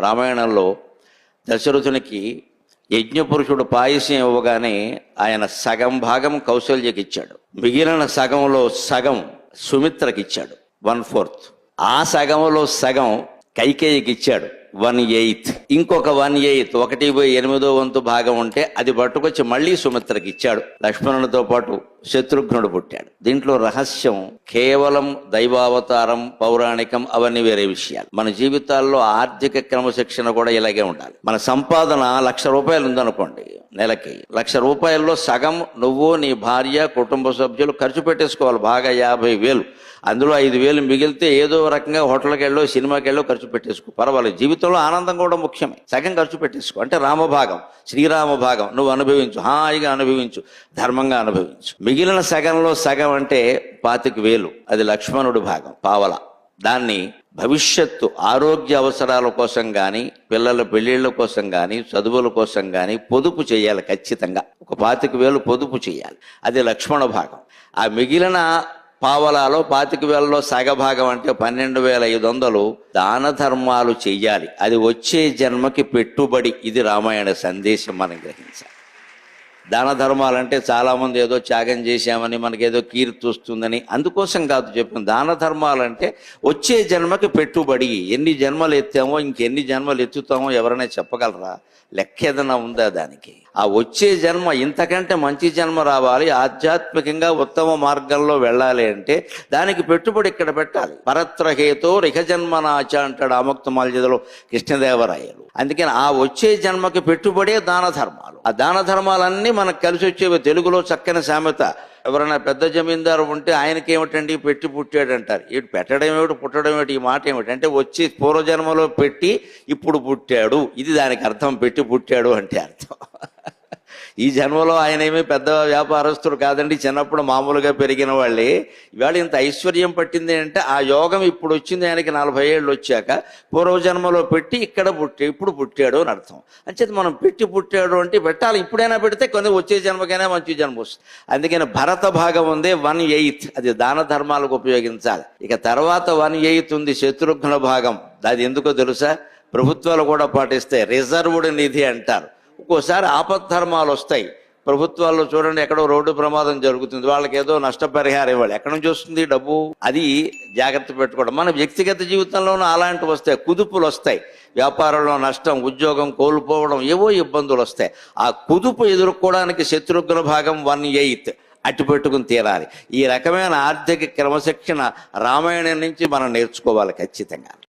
రామాయణంలో దశరథునికి యజ్ఞపురుషుడు పాయసం ఇవ్వగానే ఆయన సగం భాగం కౌశల్యకి ఇచ్చాడు, మిగిలిన సగంలో సగం సుమిత్రకి ఇచ్చాడు, 1/4. ఆ సగంలో సగం కైకేయికి ఇచ్చాడు, 1/8. ఇంకొక 1/8 1/8 భాగం ఉంటే అది పట్టుకొచ్చి మళ్ళీ సుమిత్రకి ఇచ్చాడు. లక్ష్మణునితో పాటు శత్రుఘ్నుడు పుట్టాడు. దీంట్లో రహస్యం కేవలం దైవావతారం, పౌరాణికం అవన్నీ వేరే విషయాలు. మన జీవితాల్లో ఆర్థిక క్రమశిక్షణ కూడా ఇలాగే ఉండాలి. మన సంపాదన 1,00,000 రూపాయలు ఉందనుకోండి, నెలకి 1,00,000 రూపాయల్లో సగం నువ్వు, నీ భార్య, కుటుంబ సభ్యులు ఖర్చు పెట్టేసుకోవాలి, బాగా 50,000. అందులో 5,000 మిగిలితే ఏదో రకంగా హోటల్కి వెళ్ళో సినిమాకి వెళ్ళో ఖర్చు పెట్టేసుకో, పర్వాలేదు. జీవితంలో ఆనందం కూడా ముఖ్యమే. సగం ఖర్చు పెట్టేసుకో, అంటే రామభాగం, శ్రీరామ భాగం నువ్వు అనుభవించు, హాయిగా అనుభవించు, ధర్మంగా అనుభవించు. మిగిలిన సగంలో సగం అంటే 25,000, అది లక్ష్మణుడి భాగం, పావల. దాన్ని భవిష్యత్తు ఆరోగ్య అవసరాల కోసం కానీ, పిల్లల పెళ్లిళ్ళ కోసం కానీ, చదువుల కోసం కానీ పొదుపు చేయాలి. ఖచ్చితంగా ఒక 25,000 పొదుపు చేయాలి, అది లక్ష్మణ భాగం. ఆ మిగిలిన పావలాలో 25,000లో సగభాగం అంటే 12,500 దాన ధర్మాలు చెయ్యాలి. అది వచ్చే జన్మకి పెట్టుబడి. ఇది రామాయణ సందేశం మనం గ్రహించాలి. దాన ధర్మాలంటే చాలామంది ఏదో త్యాగం చేశామని మనకేదో కీర్తి వస్తుందని, అందుకోసం కాదు చెప్పిన. దాన ధర్మాలంటే వచ్చే జన్మకి పెట్టుబడి. ఎన్ని జన్మలు ఎత్తామో ఇంకెన్ని జన్మలు ఎత్తుతామో ఎవరైనా చెప్పగలరా? లెక్క ఏదైనా ఉందా దానికి? ఆ వచ్చే జన్మ ఇంతకంటే మంచి జన్మ రావాలి, ఆధ్యాత్మికంగా ఉత్తమ మార్గంలో వెళ్ళాలి అంటే దానికి పెట్టుబడి ఇక్కడ పెట్టాలి. పరత్రహేతో రిహ జన్మనాచ అంటాడు ఆముక్తమాల్యదలో కృష్ణదేవరాయలు. అందుకని ఆ వచ్చే జన్మకి పెట్టుబడే దాన ధర్మాలు. ఆ దాన ధర్మాలన్నీ మనకు కలిసి వచ్చేవి. తెలుగులో చక్కని సామెత, ఎవరైనా పెద్ద జమీందారు ఉంటే ఆయనకి ఏమిటండి పెట్టి పుట్టాడు అంటారు. ఇటు పెట్టడం ఏమిటి, పుట్టడం ఏమిటి, ఈ మాట ఏమిటి అంటే వచ్చి పూర్వజన్మలో పెట్టి ఇప్పుడు పుట్టాడు, ఇది దానికి అర్థం. పెట్టి పుట్టాడు అంటే అర్థం. ఈ జన్మలో ఆయన ఏమీ పెద్ద వ్యాపారస్తుడు కాదండి, చిన్నప్పుడు మామూలుగా పెరిగిన వాళ్ళే. ఇవాళ ఇంత ఐశ్వర్యం పట్టింది అంటే ఆ యోగం ఇప్పుడు వచ్చింది ఆయనకి 40 ఏళ్ళు వచ్చాక. పూర్వజన్మలో పెట్టి ఇక్కడ ఇప్పుడు పుట్టాడు అని అర్థం. అంచేది మనం పెట్టి పుట్టాడు అంటే పెట్టాలి. ఇప్పుడైనా పెడితే కొన్ని వచ్చే జన్మకైనా మంచి జన్మ వస్తుంది. అందుకని భరత భాగం ఉంది 1/8, అది దాన ధర్మాలకు ఉపయోగించాలి. ఇక తర్వాత 1/8 ఉంది శత్రుఘ్న భాగం. అది ఎందుకో తెలుసా? ప్రభుత్వాలు కూడా పాటిస్తాయి, రిజర్వ్డ్ నిధి అంటారు. ఒక్కోసారి ఆపద్ధర్మాలు వస్తాయి ప్రభుత్వాల్లో. చూడండి, ఎక్కడో రోడ్డు ప్రమాదం జరుగుతుంది, వాళ్ళకి ఏదో నష్టపరిహారం ఇవ్వాలి. ఎక్కడి నుంచి వస్తుంది డబ్బు? అది జాగ్రత్త పెట్టుకోవడం. మన వ్యక్తిగత జీవితంలోనూ అలాంటివి వస్తాయి, కుదుపులు వస్తాయి. వ్యాపారంలో నష్టం, ఉద్యోగం కోల్పోవడం, ఏవో ఇబ్బందులు వస్తాయి. ఆ కుదుపు ఎదుర్కోవడానికి శత్రుఘ్న భాగం 1/8 అట్టి పెట్టుకుని తీరాలి. ఈ రకమైన ఆర్థిక క్రమశిక్షణ రామాయణం నుంచి మనం నేర్చుకోవాలి ఖచ్చితంగా.